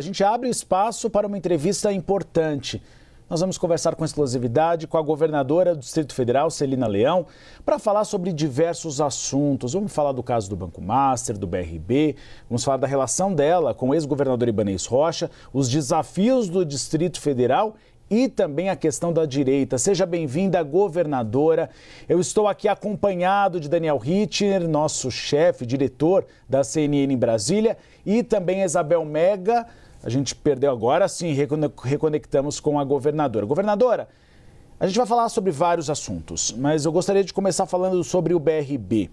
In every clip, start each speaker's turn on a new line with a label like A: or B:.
A: A gente abre espaço para uma entrevista importante. Nós vamos conversar com exclusividade com a governadora do Distrito Federal, Celina Leão, para falar sobre diversos assuntos. Vamos falar do caso do Banco Master, do BRB, vamos falar da relação dela com o ex-governador Ibanez Rocha, os desafios do Distrito Federal e também a questão da direita. Seja bem-vinda, governadora. Eu estou aqui acompanhado de Daniel Hittner, nosso chefe, diretor da CNN em Brasília, e também Isabel Mega. A gente perdeu agora, sim, reconectamos com a governadora. Governadora, a gente vai falar sobre vários assuntos, mas eu gostaria de começar falando sobre o BRB.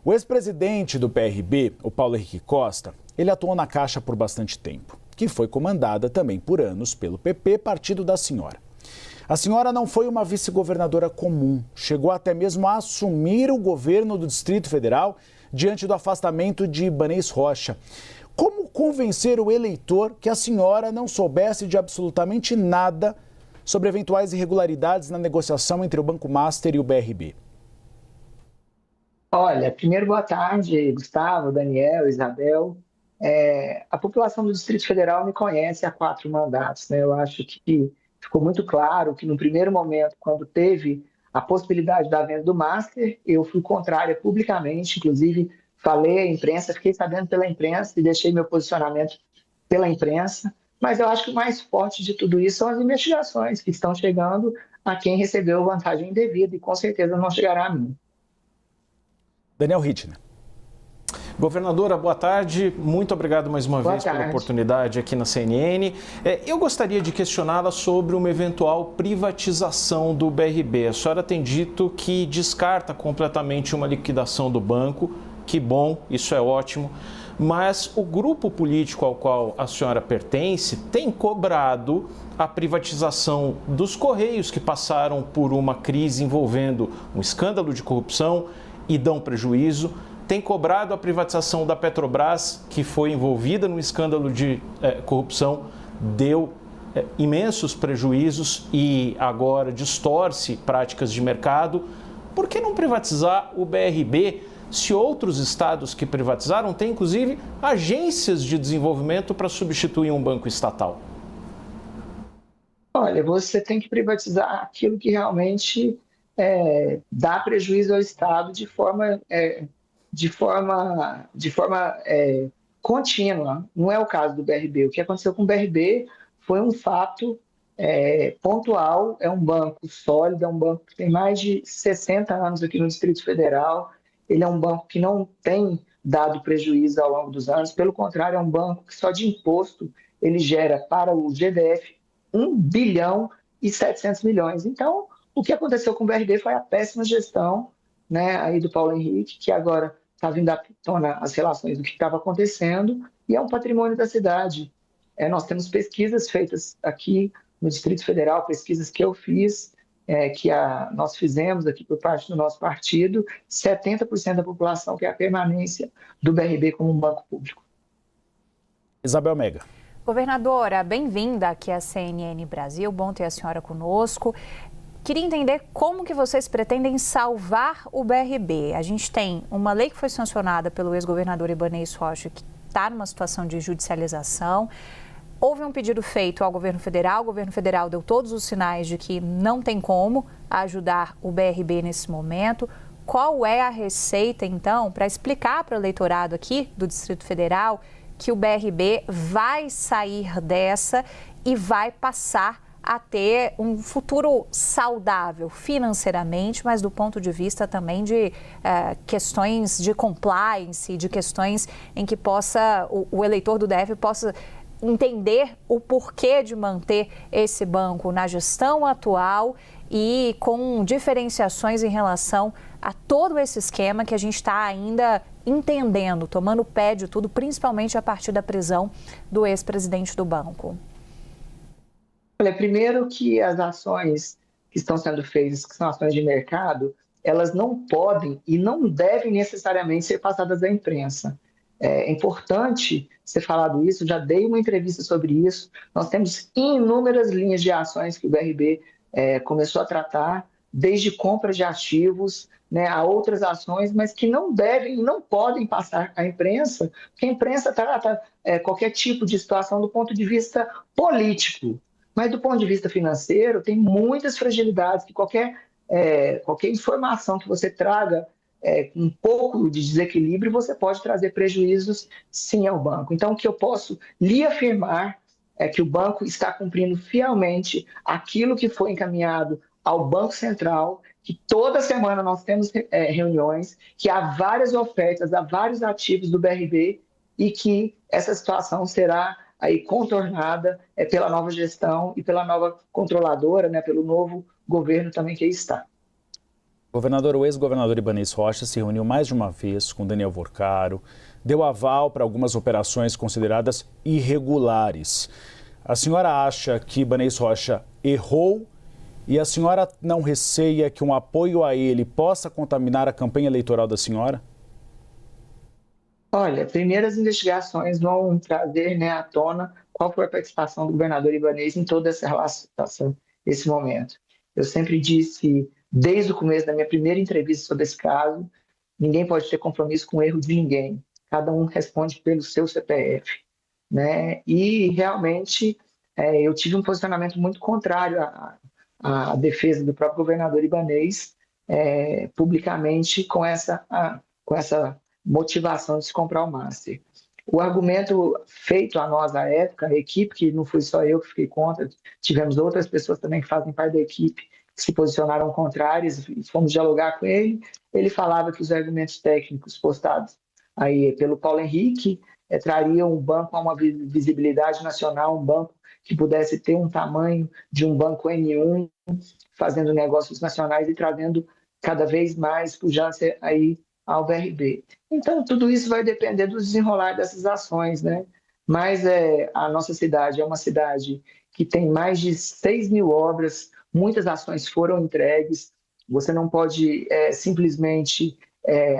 A: O ex-presidente do BRB, o Paulo Henrique Costa, ele atuou na Caixa por bastante tempo, que foi comandada também por anos pelo PP, partido da senhora. A senhora não foi uma vice-governadora comum, chegou até mesmo a assumir o governo do Distrito Federal diante do afastamento de Ibanez Rocha. Como convencer o eleitor que a senhora não soubesse de absolutamente nada sobre eventuais irregularidades na negociação entre o Banco Master e o BRB?
B: Olha, primeiro boa tarde, Gustavo, Daniel, Isabel. A população do Distrito Federal me conhece há 4 mandatos, né? Eu acho que ficou muito claro que no primeiro momento, quando teve a possibilidade da venda do Master, eu fui contrária publicamente, inclusive falei à imprensa, fiquei sabendo pela imprensa e deixei meu posicionamento pela imprensa. Mas eu acho que o mais forte de tudo isso são as investigações que estão chegando a quem recebeu vantagem indevida e com certeza não chegará a mim.
A: Daniel Hittner.
C: Governadora, boa tarde. Muito obrigado mais uma vez pela oportunidade aqui na CNN. Eu gostaria de questioná-la sobre uma eventual privatização do BRB. A senhora tem dito que descarta completamente uma liquidação do banco. Que bom, isso é ótimo. Mas o grupo político ao qual a senhora pertence tem cobrado a privatização dos Correios, que passaram por uma crise envolvendo um escândalo de corrupção e dão prejuízo. Tem cobrado a privatização da Petrobras, que foi envolvida no escândalo de corrupção, deu imensos prejuízos e agora distorce práticas de mercado. Por que não privatizar o BRB? Se outros estados que privatizaram têm, inclusive, agências de desenvolvimento para substituir um banco estatal?
B: Olha, você tem que privatizar aquilo que realmente dá prejuízo ao Estado de forma contínua. Não é o caso do BRB. O que aconteceu com o BRB foi um fato pontual. É um banco sólido, é um banco que tem mais de 60 anos aqui no Distrito Federal. Ele é um banco que não tem dado prejuízo ao longo dos anos. Pelo contrário, é um banco que só de imposto ele gera para o GDF 1 bilhão e 700 milhões. Então, o que aconteceu com o BRB foi a péssima gestão, né, aí do Paulo Henrique, que agora está vindo à tona as relações do que estava acontecendo, e é um patrimônio da cidade. Nós temos pesquisas feitas aqui no Distrito Federal, pesquisas que eu fiz, nós fizemos aqui por parte do nosso partido, 70% da população quer a permanência do BRB como um banco público.
A: Isabel Mega.
D: Governadora, bem-vinda aqui à CNN Brasil, bom ter a senhora conosco. Queria entender como que vocês pretendem salvar o BRB. A gente tem uma lei que foi sancionada pelo ex-governador Ibanez Rocha, que está numa situação de judicialização. Houve um pedido feito ao governo federal, o governo federal deu todos os sinais de que não tem como ajudar o BRB nesse momento. Qual é a receita, então, para explicar para o eleitorado aqui do Distrito Federal que o BRB vai sair dessa e vai passar a ter um futuro saudável financeiramente, mas do ponto de vista também de questões de compliance, de questões em que o eleitor do DF possa entender o porquê de manter esse banco na gestão atual e com diferenciações em relação a todo esse esquema que a gente está ainda entendendo, tomando pé de tudo, principalmente a partir da prisão do ex-presidente do banco.
B: Olha, primeiro que as ações que estão sendo feitas, que são ações de mercado, elas não podem e não devem necessariamente ser passadas à imprensa. É importante ser falado isso, já dei uma entrevista sobre isso. Nós temos inúmeras linhas de ações que o BRB começou a tratar, desde compra de ativos, né, a outras ações, mas que não devem e não podem passar à imprensa, porque a imprensa trata qualquer tipo de situação do ponto de vista político. Mas do ponto de vista financeiro, tem muitas fragilidades que qualquer informação que você traga com um pouco de desequilíbrio, você pode trazer prejuízos, sim, ao banco. Então, o que eu posso lhe afirmar é que o banco está cumprindo fielmente aquilo que foi encaminhado ao Banco Central, que toda semana nós temos reuniões, que há várias ofertas, há vários ativos do BRB e que essa situação será aí contornada pela nova gestão e pela nova controladora, né, pelo novo governo também que aí está.
A: Governador, o ex-governador Ibanez Rocha se reuniu mais de uma vez com Daniel Worcaro, deu aval para algumas operações consideradas irregulares. A senhora acha que Ibanez Rocha errou e a senhora não receia que um apoio a ele possa contaminar a campanha eleitoral da senhora?
B: Olha, primeiras investigações vão trazer, né, à tona qual foi a participação do governador Ibanez em toda essa relação, esse momento. Eu sempre disse, desde o começo da minha primeira entrevista sobre esse caso, ninguém pode ter compromisso com o erro de ninguém. Cada um responde pelo seu CPF, né? E realmente eu tive um posicionamento muito contrário à defesa do próprio governador Ibanez publicamente com essa motivação de se comprar o Master. O argumento feito a nós à época, a equipe, que não fui só eu que fiquei contra, tivemos outras pessoas também que fazem parte da equipe, que se posicionaram contrários, fomos dialogar com ele. Ele falava que os argumentos técnicos postados aí pelo Paulo Henrique trariam o banco a uma visibilidade nacional, um banco que pudesse ter um tamanho de um banco N1, fazendo negócios nacionais e trazendo cada vez mais pujança aí ao BRB. Então, tudo isso vai depender do desenrolar dessas ações, né? Mas a nossa cidade é uma cidade que tem mais de 6.000 obras, muitas ações foram entregues, você não pode simplesmente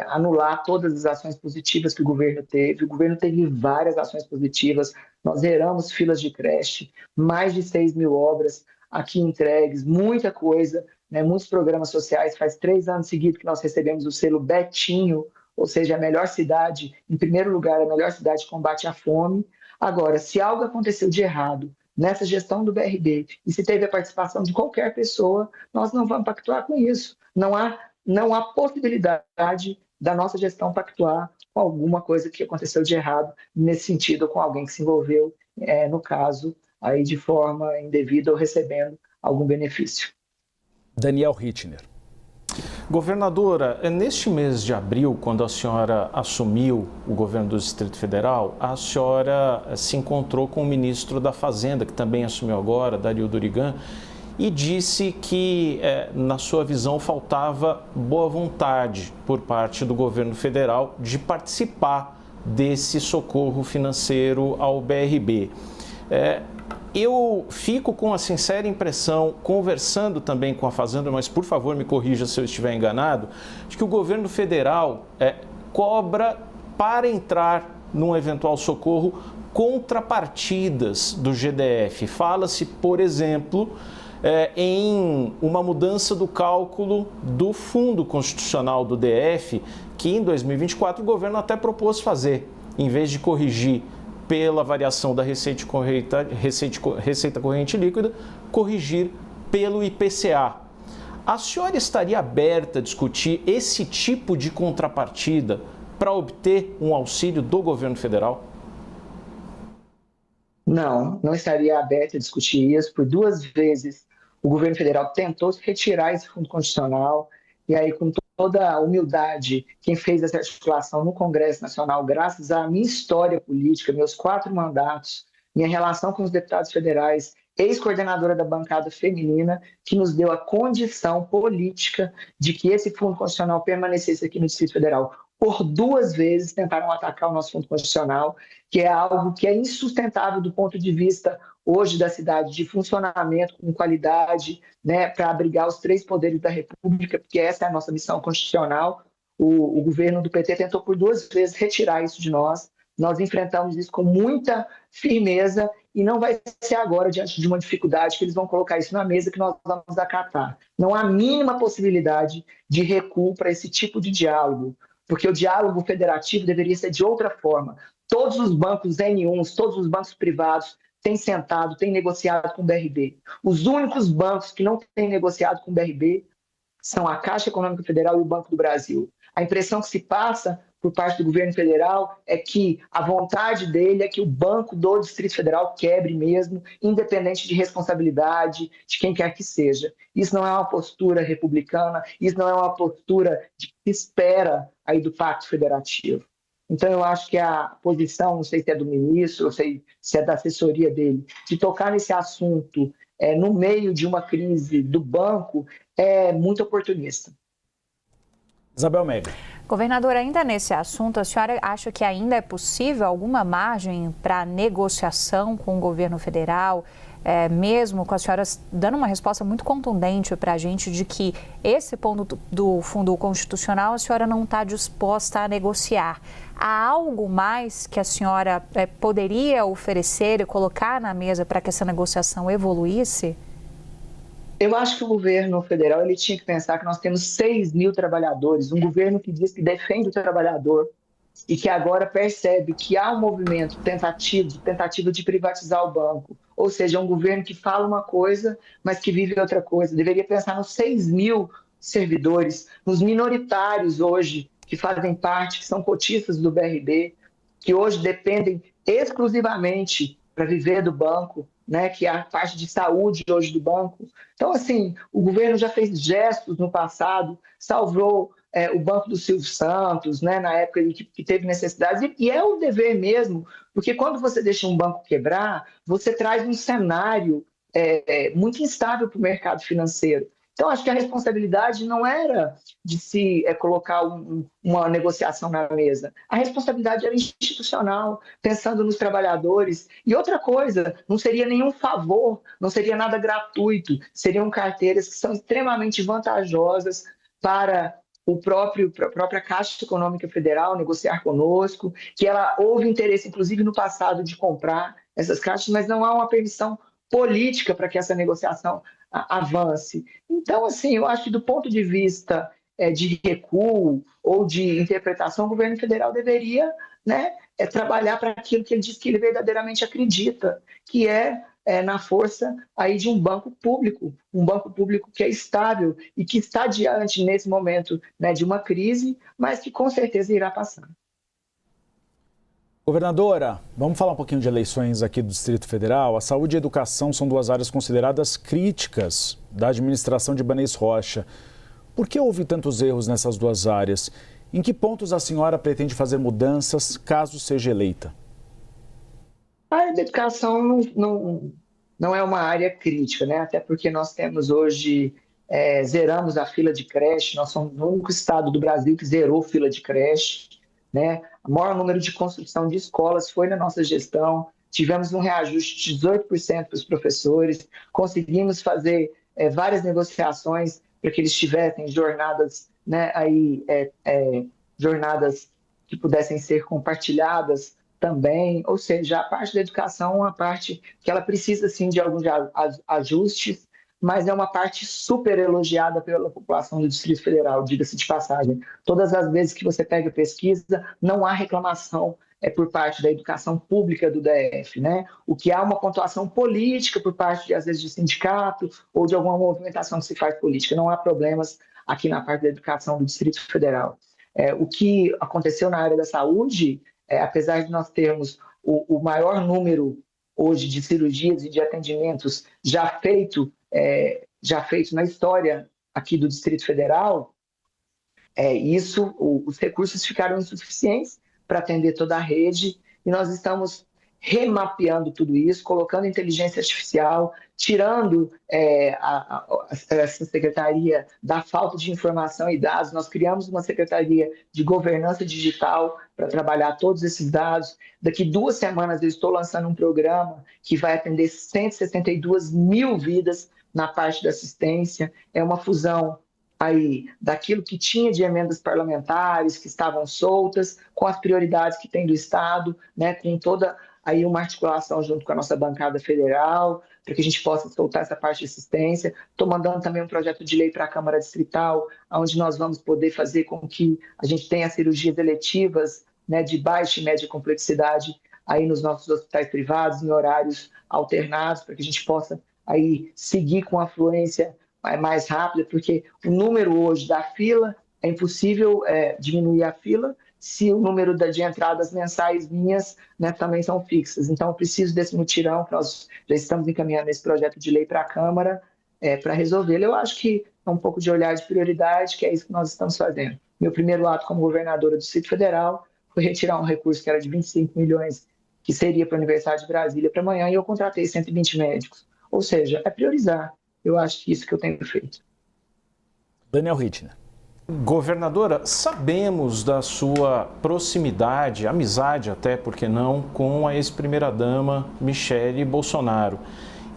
B: anular todas as ações positivas que o governo teve várias ações positivas, nós zeramos filas de creche, mais de 6.000 obras aqui entregues, muita coisa, né, muitos programas sociais, faz 3 anos seguidos que nós recebemos o selo Betinho, ou seja, a melhor cidade, em primeiro lugar, a melhor cidade que combate a fome. Agora, se algo aconteceu de errado nessa gestão do BRB, e se teve a participação de qualquer pessoa, nós não vamos pactuar com isso. Não há possibilidade da nossa gestão pactuar com alguma coisa que aconteceu de errado nesse sentido, com alguém que se envolveu, no caso, aí de forma indevida ou recebendo algum benefício.
A: Daniel Rittner.
C: Governadora, neste mês de abril, quando a senhora assumiu o governo do Distrito Federal, a senhora se encontrou com o ministro da Fazenda, que também assumiu agora, Dario Durigan, e disse que, na sua visão, faltava boa vontade por parte do governo federal de participar desse socorro financeiro ao BRB. Eu fico com a sincera impressão, conversando também com a Fazenda, mas por favor me corrija se eu estiver enganado, de que o governo federal cobra para entrar num eventual socorro contrapartidas do GDF. Fala-se, por exemplo, em uma mudança do cálculo do Fundo Constitucional do DF, que em 2024 o governo até propôs fazer, em vez de corrigir pela variação da receita corrente líquida, corrigir pelo IPCA. A senhora estaria aberta a discutir esse tipo de contrapartida para obter um auxílio do governo federal?
B: Não estaria aberta a discutir isso. Por 2 vezes o governo federal tentou retirar esse fundo constitucional e aí, com toda a humildade, quem fez essa articulação no Congresso Nacional, graças à minha história política, meus 4 mandatos, minha relação com os deputados federais, ex-coordenadora da bancada feminina, que nos deu a condição política de que esse fundo constitucional permanecesse aqui no Distrito Federal. Por 2 vezes tentaram atacar o nosso fundo constitucional, que é algo que é insustentável do ponto de vista hoje da cidade, de funcionamento com qualidade, né, para abrigar os 3 poderes da República, porque essa é a nossa missão constitucional. O governo do PT tentou por 2 vezes retirar isso de nós Nós enfrentamos isso com muita firmeza e não vai ser agora, diante de uma dificuldade, que eles vão colocar isso na mesa que nós vamos acatar. Não há a mínima possibilidade de recuo para esse tipo de diálogo, porque o diálogo federativo deveria ser de outra forma. Todos os bancos N1s, todos os bancos privados têm sentado, têm negociado com o BRB. Os únicos bancos que não têm negociado com o BRB são a Caixa Econômica Federal e o Banco do Brasil. A impressão que se passa por parte do governo federal é que a vontade dele é que o Banco do Distrito Federal quebre mesmo, independente de responsabilidade de quem quer que seja. Isso não é uma postura republicana, isso não é uma postura de que se espera aí do Pacto Federativo. Então, eu acho que a posição, não sei se é do ministro, não sei se é da assessoria dele, de tocar nesse assunto no meio de uma crise do banco é muito oportunista.
A: Isabel Megre.
D: Governador, ainda nesse assunto, a senhora acha que ainda é possível alguma margem para negociação com o governo federal, mesmo com a senhora dando uma resposta muito contundente para a gente de que esse ponto do Fundo Constitucional a senhora não está disposta a negociar? Há algo mais que a senhora poderia oferecer e colocar na mesa para que essa negociação evoluísse?
B: Eu acho que o governo federal ele tinha que pensar que nós temos 6 mil trabalhadores, um governo que diz que defende o trabalhador e que agora percebe que há um movimento tentativa de privatizar o banco. Ou seja, um governo que fala uma coisa, mas que vive outra coisa. Deveria pensar nos 6 mil servidores, nos minoritários hoje que fazem parte, que são cotistas do BRB, que hoje dependem exclusivamente para viver do banco, né, que é a parte de saúde hoje do banco. Então, assim, o governo já fez gestos no passado, salvou o Banco do Silvio Santos, né, na época que teve necessidades, e é o dever mesmo, porque quando você deixa um banco quebrar, você traz um cenário muito instável para o mercado financeiro. Então, acho que a responsabilidade não era de se colocar uma negociação na mesa. A responsabilidade era institucional, pensando nos trabalhadores. E outra coisa, não seria nenhum favor, não seria nada gratuito. Seriam carteiras que são extremamente vantajosas para a própria Caixa Econômica Federal negociar conosco, que ela houve interesse, inclusive no passado, de comprar essas caixas, mas não há uma permissão política para que essa negociação avance. Então, assim, eu acho que do ponto de vista de recuo ou de interpretação, o governo federal deveria, né, trabalhar para aquilo que ele diz que ele verdadeiramente acredita, que é na força aí de um banco público que é estável e que está diante, nesse momento, né, de uma crise, mas que com certeza irá passar.
A: Governadora, vamos falar um pouquinho de eleições aqui do Distrito Federal. A saúde e a educação são 2 áreas consideradas críticas da administração de Ibanez Rocha. Por que houve tantos erros nessas 2 áreas? Em que pontos a senhora pretende fazer mudanças caso seja eleita?
B: A área da educação não é uma área crítica, né? Até porque nós temos hoje, zeramos a fila de creche, nós somos o único estado do Brasil que zerou fila de creche, né? O maior número de construção de escolas foi na nossa gestão, tivemos um reajuste de 18% para os professores, conseguimos fazer várias negociações para que eles tivessem jornadas, né, jornadas que pudessem ser compartilhadas também, ou seja, a parte da educação é uma parte que ela precisa sim de alguns ajustes, mas é uma parte super elogiada pela população do Distrito Federal, diga-se de passagem. Todas as vezes que você pega pesquisa, não há reclamação por parte da educação pública do DF, né? O que há uma pontuação política por parte, às vezes, de sindicato ou de alguma movimentação que se faz política. Não há problemas aqui na parte da educação do Distrito Federal. O que aconteceu na área da saúde, apesar de nós termos o maior número hoje de cirurgias e de atendimentos já feito na história aqui do Distrito Federal, os recursos ficaram insuficientes para atender toda a rede e nós estamos remapeando tudo isso, colocando inteligência artificial, tirando essa secretaria da falta de informação e dados. Nós criamos uma secretaria de governança digital para trabalhar todos esses dados. Daqui 2 semanas eu estou lançando um programa que vai atender 162 mil vidas na parte da assistência. É uma fusão aí daquilo que tinha de emendas parlamentares que estavam soltas, com as prioridades que tem do Estado, né, com toda aí uma articulação junto com a nossa bancada federal, para que a gente possa soltar essa parte de assistência. Estou mandando também um projeto de lei para a Câmara Distrital, onde nós vamos poder fazer com que a gente tenha cirurgias eletivas, né, de baixa e média complexidade aí nos nossos hospitais privados, em horários alternados, para que a gente possa aí seguir com a fluência mais rápida, porque o número hoje da fila, é impossível diminuir a fila se o número de entradas mensais minhas, né, também são fixas. Então, eu preciso desse mutirão, que nós já estamos encaminhando esse projeto de lei para a Câmara, para resolvê-lo. Eu acho que é um pouco de olhar de prioridade, que é isso que nós estamos fazendo. Meu primeiro ato como governadora do Distrito Federal foi retirar um recurso que era de 25 milhões, que seria para a Universidade de Brasília para amanhã, e eu contratei 120 médicos. Ou seja, é priorizar. Eu acho que isso que eu tenho feito.
A: Daniel Rittner.
C: Governadora, sabemos da sua proximidade, amizade até, por que não, com a ex-primeira-dama Michele Bolsonaro.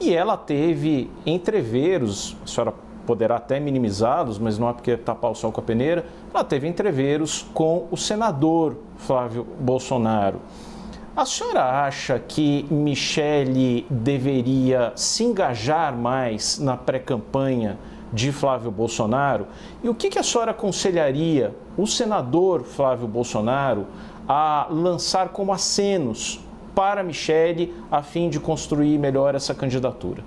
C: E ela teve entreveros, a senhora poderá até minimizá-los, mas não é porque tapar o sol com a peneira, ela teve entreveros com o senador Flávio Bolsonaro. A senhora acha que Michele deveria se engajar mais na pré-campanha de Flávio Bolsonaro? E o que a senhora aconselharia o senador Flávio Bolsonaro a lançar como acenos para Michele a fim de construir melhor essa candidatura?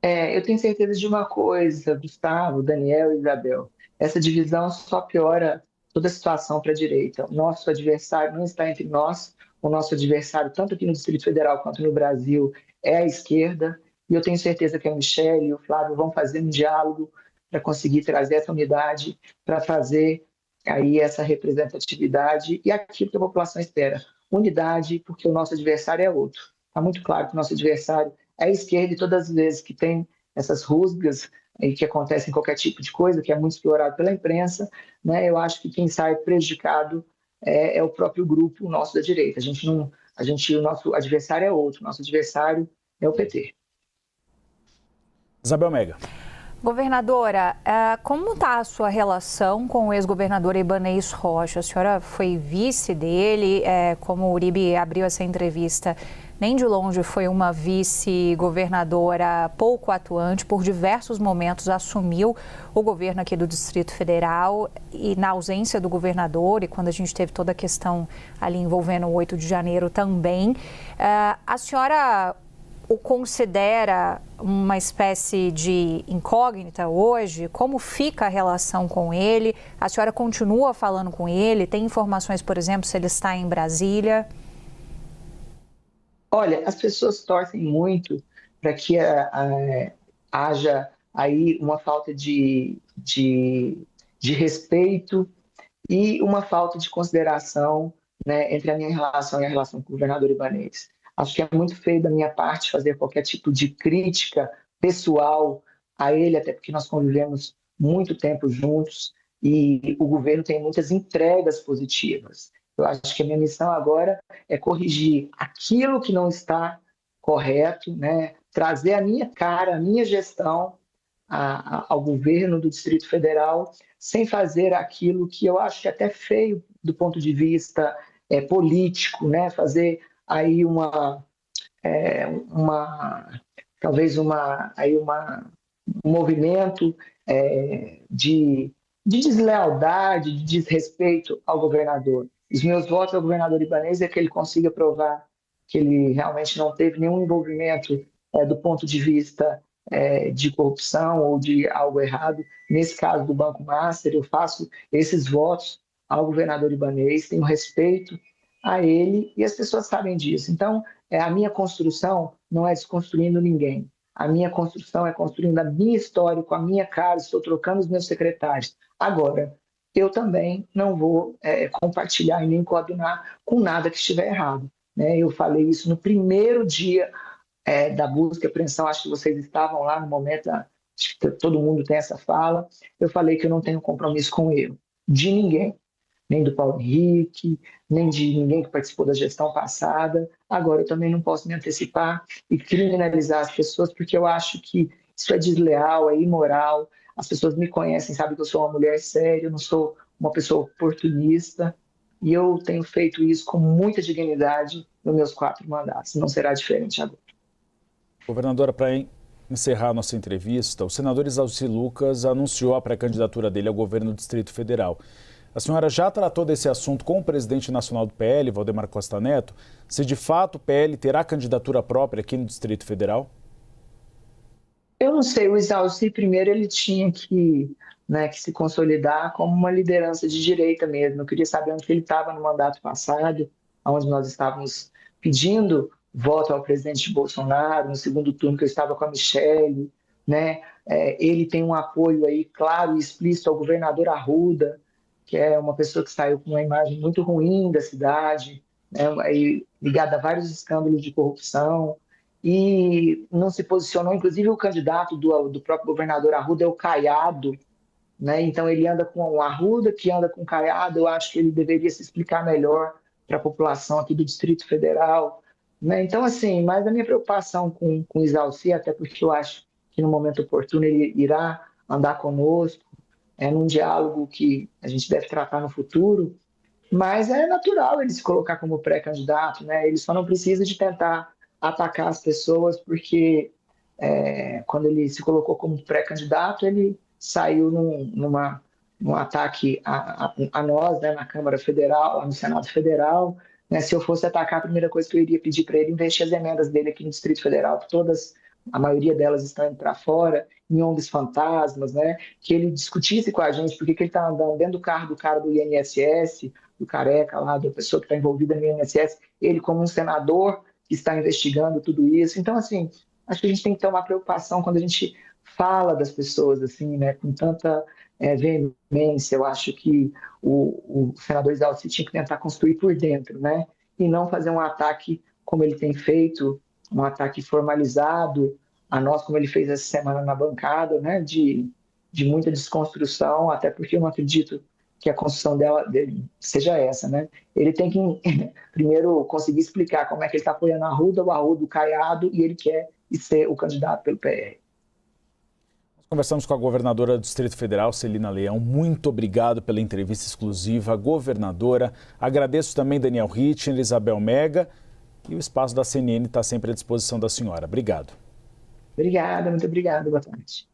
B: Eu tenho certeza de uma coisa, Gustavo, Daniel e Isabel. Essa divisão só piora toda a situação para a direita. O nosso adversário não está entre nós, o nosso adversário, tanto aqui no Distrito Federal quanto no Brasil, é a esquerda, e eu tenho certeza que a Michele e o Flávio vão fazer um diálogo para conseguir trazer essa unidade, para fazer aí essa representatividade e aquilo que a população espera. Unidade, porque o nosso adversário é outro. Está muito claro que o nosso adversário é a esquerda, e todas as vezes que tem essas rusgas que acontecem em qualquer tipo de coisa, que é muito explorado pela imprensa, né, eu acho que quem sai prejudicado é o próprio grupo nosso da direita. O nosso adversário é outro, o nosso adversário é o PT.
A: Isabel Mega.
D: Governadora, como está a sua relação com o ex-governador Ibanez Rocha? A senhora foi vice dele, como o Uribe abriu essa entrevista, nem de longe foi uma vice-governadora pouco atuante, por diversos momentos assumiu o governo aqui do Distrito Federal, e na ausência do governador, e quando a gente teve toda a questão ali envolvendo o 8 de janeiro também, a senhora o considera uma espécie de incógnita hoje? Como fica a relação com ele? A senhora continua falando com ele? Tem informações, por exemplo, se ele está em Brasília?
B: Olha, as pessoas torcem muito para que haja aí uma falta de respeito e uma falta de consideração, né, entre a minha relação e a relação com o governador Ibanez. Acho que é muito feio da minha parte fazer qualquer tipo de crítica pessoal a ele, até porque nós convivemos muito tempo juntos e o governo tem muitas entregas positivas. Eu acho que a minha missão agora é corrigir aquilo que não está correto, né? Trazer a minha cara, a minha gestão ao governo do Distrito Federal, sem fazer aquilo que eu acho que é até feio do ponto de vista político, né? Fazer aí um movimento de deslealdade, de desrespeito ao governador. Os meus votos ao governador Ibanez é que ele consiga provar que ele realmente não teve nenhum envolvimento do ponto de vista de corrupção ou de algo errado. Nesse caso do Banco Master, eu faço esses votos ao governador Ibanez, tenho respeito a ele e as pessoas sabem disso. Então, a minha construção não é desconstruindo ninguém. A minha construção é construindo a minha história com a minha cara, estou trocando os meus secretários. Agora, eu também não vou compartilhar e nem coadunar com nada que estiver errado, né? Eu falei isso no primeiro dia da busca e apreensão, acho que vocês estavam lá no momento, acho que todo mundo tem essa fala. Eu falei que eu não tenho compromisso com erro de ninguém, nem do Paulo Henrique, nem de ninguém que participou da gestão passada. Agora, eu também não posso me antecipar e criminalizar as pessoas, porque eu acho que isso é desleal, é imoral. As pessoas me conhecem, sabem que eu sou uma mulher séria, eu não sou uma pessoa oportunista, e eu tenho feito isso com muita dignidade nos meus 4 mandatos. Não será diferente agora.
A: Governadora, para encerrar nossa entrevista, o senador Isalci Lucas anunciou a pré-candidatura dele ao governo do Distrito Federal. A senhora já tratou desse assunto com o presidente nacional do PL, Valdemar Costa Neto? Se de fato o PL terá candidatura própria aqui no Distrito Federal?
B: Eu não sei, o Isalci primeiro ele tinha que se consolidar como uma liderança de direita mesmo. Eu queria saber onde ele estava no mandato passado, onde nós estávamos pedindo voto ao presidente Bolsonaro, no segundo turno que eu estava com a Michelle, né? Ele tem um apoio aí claro e explícito ao governador Arruda, que é uma pessoa que saiu com uma imagem muito ruim da cidade, né? Ligada a vários escândalos de corrupção, e não se posicionou. Inclusive o candidato do próprio governador Arruda é o Caiado, né? Então ele anda com o Arruda, que anda com o Caiado. Eu acho que ele deveria se explicar melhor para a população aqui do Distrito Federal, né? Então, assim, mas a minha preocupação com o Isalci, até porque eu acho que no momento oportuno ele irá andar conosco, num diálogo que a gente deve tratar no futuro, mas é natural ele se colocar como pré-candidato, né? Ele só não precisa de tentar atacar as pessoas, porque quando ele se colocou como pré-candidato, ele saiu num ataque a nós, né, na Câmara Federal, lá no Senado Federal, né? Se eu fosse atacar, a primeira coisa que eu iria pedir para ele, investir as emendas dele aqui no Distrito Federal, que a maioria delas estão indo para fora, em ONGs fantasmas, né? Que ele discutisse com a gente por que ele está andando dentro do carro do cara do INSS, do careca lá, da pessoa que está envolvida no INSS, ele como um senador que está investigando tudo isso. Então, assim, acho que a gente tem que ter uma preocupação quando a gente fala das pessoas, assim, né? Com tanta veemência. Eu acho que o senador Isalci tinha que tentar construir por dentro, né? E não fazer um ataque como ele tem feito, um ataque formalizado a nós, como ele fez essa semana na bancada, né, de muita desconstrução, até porque eu não acredito que a construção dele seja essa, né? Ele tem que primeiro conseguir explicar como é que ele está apoiando a Arruda, o Arruda, o Caiado, e ele quer ser o candidato pelo PR.
A: Nós conversamos com a governadora do Distrito Federal, Celina Leão. Muito obrigado pela entrevista exclusiva, governadora. Agradeço também Daniel Rittner, Isabel Mega, e o espaço da CNN está sempre à disposição da senhora. Obrigado.
B: Obrigada, muito obrigada. Boa tarde.